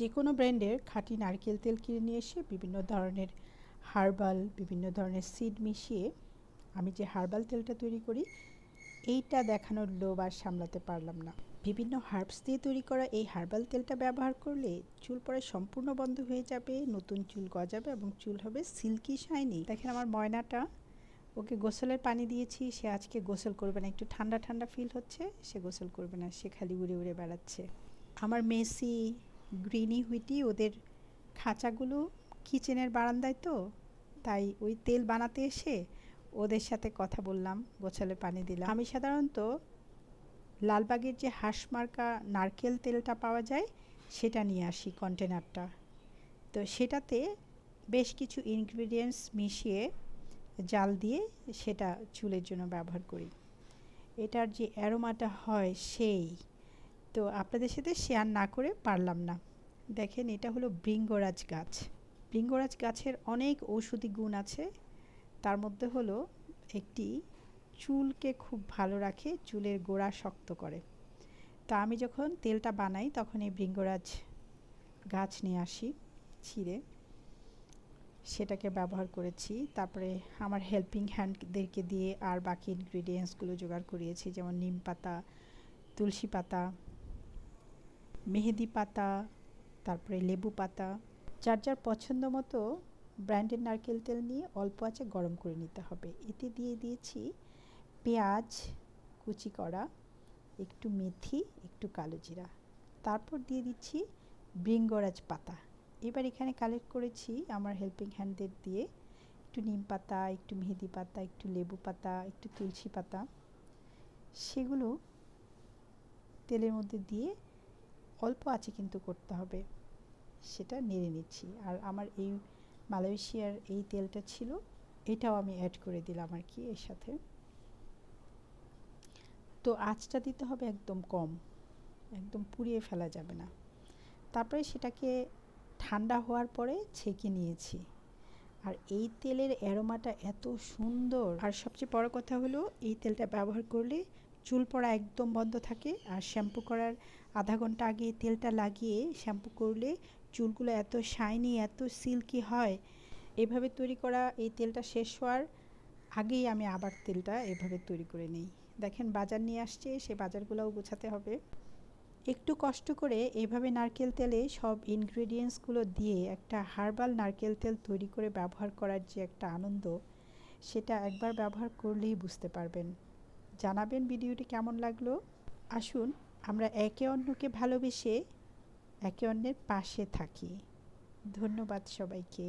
যে কোনো ব্র্যান্ডের খাঁটি নারকেল তেল কিনে নিয়ে এসে বিভিন্ন ধরনের হার্বাল, বিভিন্ন ধরনের সিড মিশিয়ে আমি যে হার্বাল তেলটা তৈরি করি, এইটা দেখানোর লোভ আর সামলাতে পারলাম না। বিভিন্ন হার্বস দিয়ে তৈরি করা এই হার্বাল তেলটা ব্যবহার করলে চুল পড়া সম্পূর্ণ বন্ধ হয়ে যাবে, নতুন চুল গজাবে এবং চুল হবে সিল্কি শাইনি। দেখেন আমার ময়নাটা, ওকে গোসলের পানি দিয়েছি, সে আজকে গোসল করবে না, একটু ঠান্ডা ঠান্ডা ফিল হচ্ছে, সে গোসল করবে না, সে খালি উড়ে উড়ে বেড়াচ্ছে। আমার মেসি, গ্রিনি, হুইটি ওদের খাঁচাগুলো কিচেনের বারান্দায়, তো তাই ওই তেল বানাতে এসে ওদের সাথে কথা বললাম, গোছালে পানি দিলাম। আমি সাধারণত লালবাগের যে হাঁসমার্কা নারকেল তেলটা পাওয়া যায় সেটা নিয়ে আসি, কন্টেনারটা। তো সেটাতে বেশ কিছু ইনগ্রিডিয়েন্টস মিশিয়ে জাল দিয়ে সেটা চুলের জন্য ব্যবহার করি। এটার যে অ্যারোমাটা হয় সেই, তো আপনাদের সাথে শেয়ার না করে পারলাম না। দেখেন, এটা হলো ভৃঙ্গরাজ গাছ। ভৃঙ্গরাজ গাছের অনেক ঔষধি গুণ আছে, তার মধ্যে হলো একটি চুলকে খুব ভালো রাখে, চুলের গোড়া শক্ত করে। তা আমি যখন তেলটা বানাই তখন এই ভৃঙ্গরাজ গাছ নিয়ে আসি ছিঁড়ে, সেটাকে ব্যবহার করেছি। তারপরে আমার হেল্পিং হ্যান্ডদেরকে দিয়ে আর বাকি ইনগ্রিডিয়েন্টসগুলো জোগাড় করিয়েছি, যেমন নিম পাতা, তুলসী পাতা, মেহেদি পাতা, তারপরে লেবু পাতা। যার যার পছন্দ মতো ব্র্যান্ডের নারকেল তেল নিয়ে অল্প আঁচে গরম করে নিতে হবে। এতে দিয়ে দিয়েছি পেঁয়াজ কুচি করা, একটু মেথি, একটু কালো জিরা, তারপর দিয়ে দিচ্ছি ভৃঙ্গরাজ পাতা। এবার এখানে কালেক্ট করেছি আমার হেল্পিং হ্যান্ডদের দিয়ে একটু নিম পাতা, একটু মেহেদি পাতা, একটু লেবু পাতা, একটু তুলসী পাতা, সেগুলো তেলের মধ্যে দিয়ে অল্প আঁচে কিন্তু করতে হবে, সেটা নেড়ে নিচ্ছি। আর আমার এই মালয়েশিয়ার এই তেলটা ছিল, এটাও আমি অ্যাড করে দিলাম আর কি এর সাথে। তো আঁচটা দিতে হবে একদম কম, একদম পুড়িয়ে ফেলা যাবে না। তারপরে সেটাকে ঠান্ডা হওয়ার পরে ছেঁকে নিয়েছি। আর এই তেলের অ্যারোমাটা এত সুন্দর, আর সবচেয়ে বড় কথা হলো এই তেলটা ব্যবহার করলে চুল পড়া একদম বন্ধ থাকে। আর শ্যাম্পু করার আধা ঘন্টা আগে তেলটা লাগিয়ে শ্যাম্পু করলে চুলগুলো এত শাইনি, এত সিল্কি হয়। এভাবে তৈরি করা এই তেলটা শেষ হওয়ার আগেই আমি আবার তেলটা এভাবে তৈরি করে নিই। দেখেন বাজার নিয়ে আসছে, সে বাজারগুলোও গোছাতে হবে। একটু কষ্ট করে এইভাবে নারকেল তেলে সব ইনগ্রেডিয়েন্টসগুলো দিয়ে একটা হার্বাল নারকেল তেল তৈরি করে ব্যবহার করার যে একটা আনন্দ, সেটা একবার ব্যবহার করলেই বুঝতে পারবেন। জানাবেন ভিডিওটি কেমন লাগলো। আসুন আমরা একে অন্যকে ভালোবেসে একে অন্যের পাশে থাকি। ধন্যবাদ সবাইকে।